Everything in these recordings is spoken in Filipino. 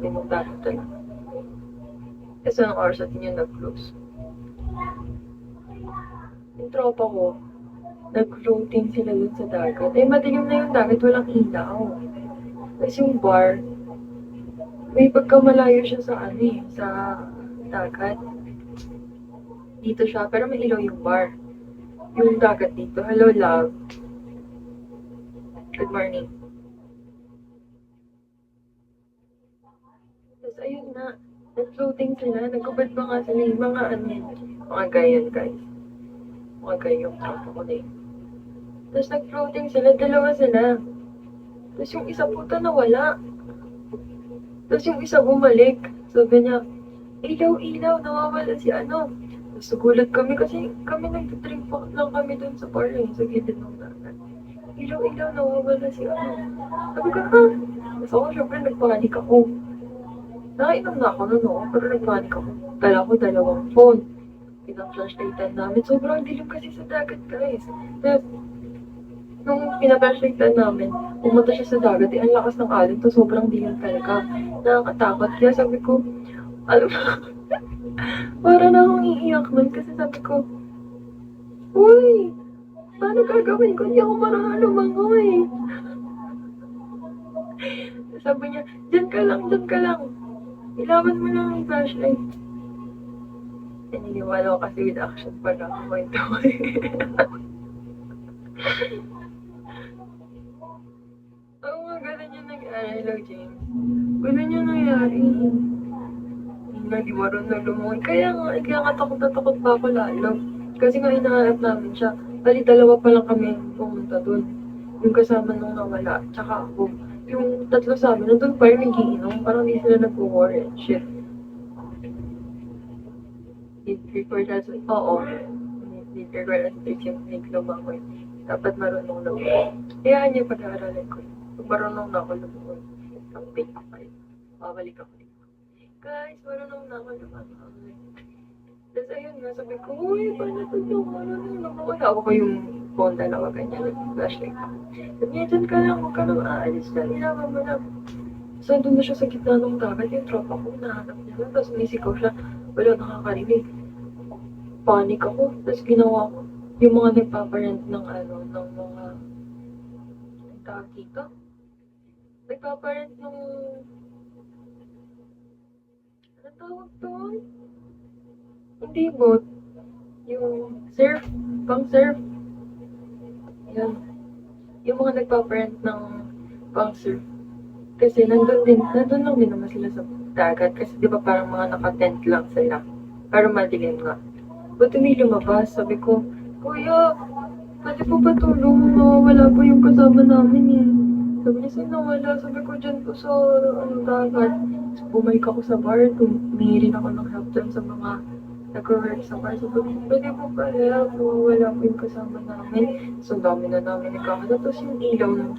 Tinutalo talaga. Kasi anong oras natin yung nag-close. Yung tropa ko, nag-floating sila dun sa dagat. Eh, madilim na yung dagat, walang ilaw. Tapos yung bar, may pagkamalayo siya sa ano eh, sa dagat. Dito siya, pero may ilaw yung bar. Yung dagat dito. Hello, love. Good morning. Tapos ayun na, nag-floating sila, nagkubad pa nga sila yung mga ano yun, mga gayon guys. Mga gayon yung tropa ko na yun. Tapos nag-floating sila, dalawa sila. Tapos yung isa puta nawala. Tapos yung isa bumalik. Sabi niya, ilaw, nawawala si ano. Tapos nagulat kami kasi kami nag-drink lang kami dun sa bar yung sa gilid ng dagat. Ilaw, nawawala si ano. Sabi ko, ha? Tapos ako, syempre, nagpanik ako. Nakainom na ako noon, no? Pero nagpanik ako. Dala ko dalawang phone. Pinang-flashlightan namin. Sobrang dilim kasi sa dagat, guys. Tapos, nung pinag-flashlightan namin, pumunta siya sa dagat, eh, ang lakas ng alon, to sobrang dilim talaga. Nakakatakot. Kaya sabi ko, alam mo, para na akong iiyak nun kasi sabi ko, uy, paano gagawin ko? Hindi ako marunong lumangoy. Sabi niya, dyan ka lang. Ilawan mo lang yung flashlight. Naniniwala ko kasi with action pag ako kwento ko. Oo nga, ganun yung nangyari. Hello, James. Ganun yung nangyari. Hindi di marunong lumungon. Kaya nga takot na takot pa ako lalo. Kasi nga hinahanap namin siya. Bali, dalawa pa lang kami pumunta dun. Yung kasama nung nawala, tsaka ako. Yung tatlo sa amin, nandun pa rin nagiinom. Parang hindi sila nag-war and shit. Need record as oo. Need record as yung lumangoy. Dapat marunong lumangoy. Kaya niya pag-aaralan ko. Pag marunong na ako lumangoy, update ko kayo. Babalik ako dito. Guys, marunong na ako lumangoy. Tapos ayun nga, sabi ko, uy, paano ito yung marunong lumangoy? Hawak ko yung phone, dalawa ganyan, flashlight ako. Sabi niya, dyan ka lang, huwag ka nang aalis na, ilawan mo na. So, doon na siya sa gitna ng dagat, yung tropa ko, nahanap niya. Tapos umisigaw siya, wala nakakarinig. Panic ako. Tapos ginawa ko, yung mga nagpaparent ng ano, ng mga, ang tawag dito? Nagpaparent ng, ano tawag doon? Hindi boat. Yung surf, pang surf. Yan. Yung mga nagpaparent ng pang surf. Kasi nandun lang din naman sila sa dagat. Kasi di ba parang mga naka-tent lang sila. Pero madilim nga. Ba't hindi lumabas? Sabi ko, Kuya, pwede po ba tulong? Wala po yung kasama namin eh. Sabi niya, sino wala? Sabi ko, dyan po sa dagat. So, bumalik ako sa bar. Tumihin rin ako ng help dyan sa mga nag-work sa bar. Sabi ko, pwede po ba help? Wala po yung kasama namin. So, dami na namin nagkakalat. Tapos yung ilaw ng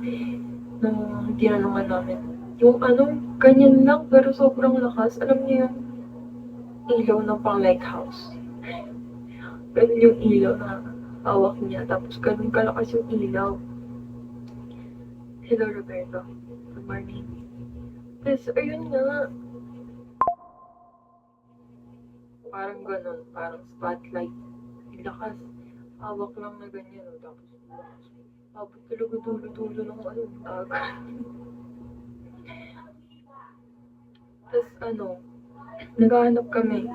tinanungan namin. Yung ano, ganyan lang pero sobrang lakas. Alam niyo yung ilaw ng pang lighthouse. Ganun yung ilaw na hawak niya. Tapos ganun kalakas yung ilaw. Hello, Roberto. Good morning. Tapos, ayun nga. Parang ganun. Parang spotlight. Yung lakas. Hawak lang na ganyan. Tapos, abot talaga dulo-dulo ng ano, taga. Tapos, ano, naghahanap kami.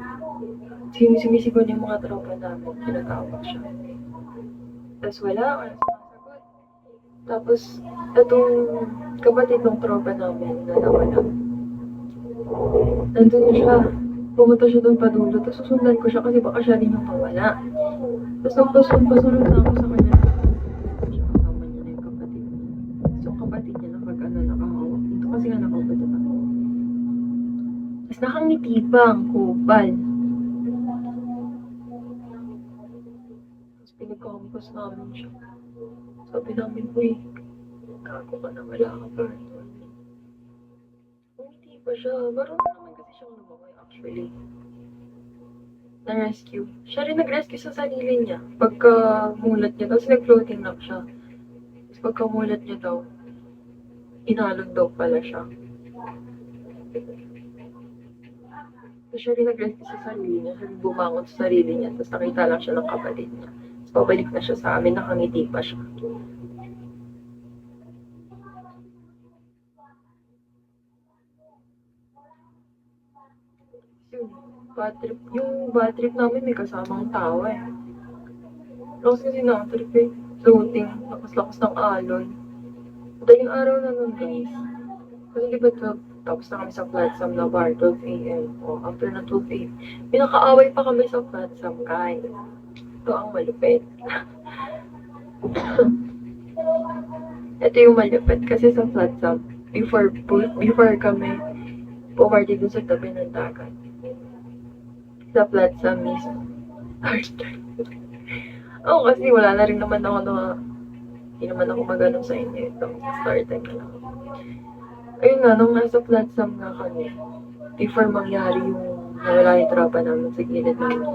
Sumisigaw niya yung mga tropa namin. Tinatawag siya. Tapos wala sumasagot. Tapos, itong kapatid ng tropa namin na nawala. Nandun na siya. Pumunta siya doon padulo. Tapos susundan ko siya kasi baka siya rin yung mawala. Tapos nang pasunod na ako sa kanya. Kasama niya na yung kapatid niya. So, yung kapatid niya nakahawak dito. Kasi nga nakahawak dito. Tapos nakangiti pa ang kupal. Tapos pinagkakampos namin siya. Sabi namin, uy, gago ka na, wala ka pa. Umiti pa siya. Marunong naman kasi siyang lumangoy actually. Na-rescue. Siya rin nag-rescue sa sarili niya. Pagka mulat niya, tapos nag-floating lang siya. Tapos pagka mulat niya daw, inalon daw pala siya. Tapos siya rin nag-rescue sa sarili niya. Siya rin bumangon sa sarili niya. Tapos nakita lang siya ng kapatid niya. Tapos pabalik na siya sa amin. Nakangiti pa siya. Yun, bad trip. Yung bad trip namin may kasamang tao eh. Tapos kasi na-trip eh. Floating. Lakas-lakas ng alon. Madaling araw na nun guys. Kasi di ba 12, tapos na kami sa Platsam na bar, 12 a.m. O, after na 12 a.m. Pinakaaway pa kami sa Platsam, guys. Ito ang malupit. Ito yung malupit kasi sa Platsam, before kami pumarty dun sa tabi ng dagat. Sa Platsam mismo. Oo, kasi wala na rin naman ako hindi naman ako magano sa inyo. Ito, start time na lang. Ayun nga, nung nasa Platsam nga kami, before mangyari yung nawala yung tropa namin sa gilid namin,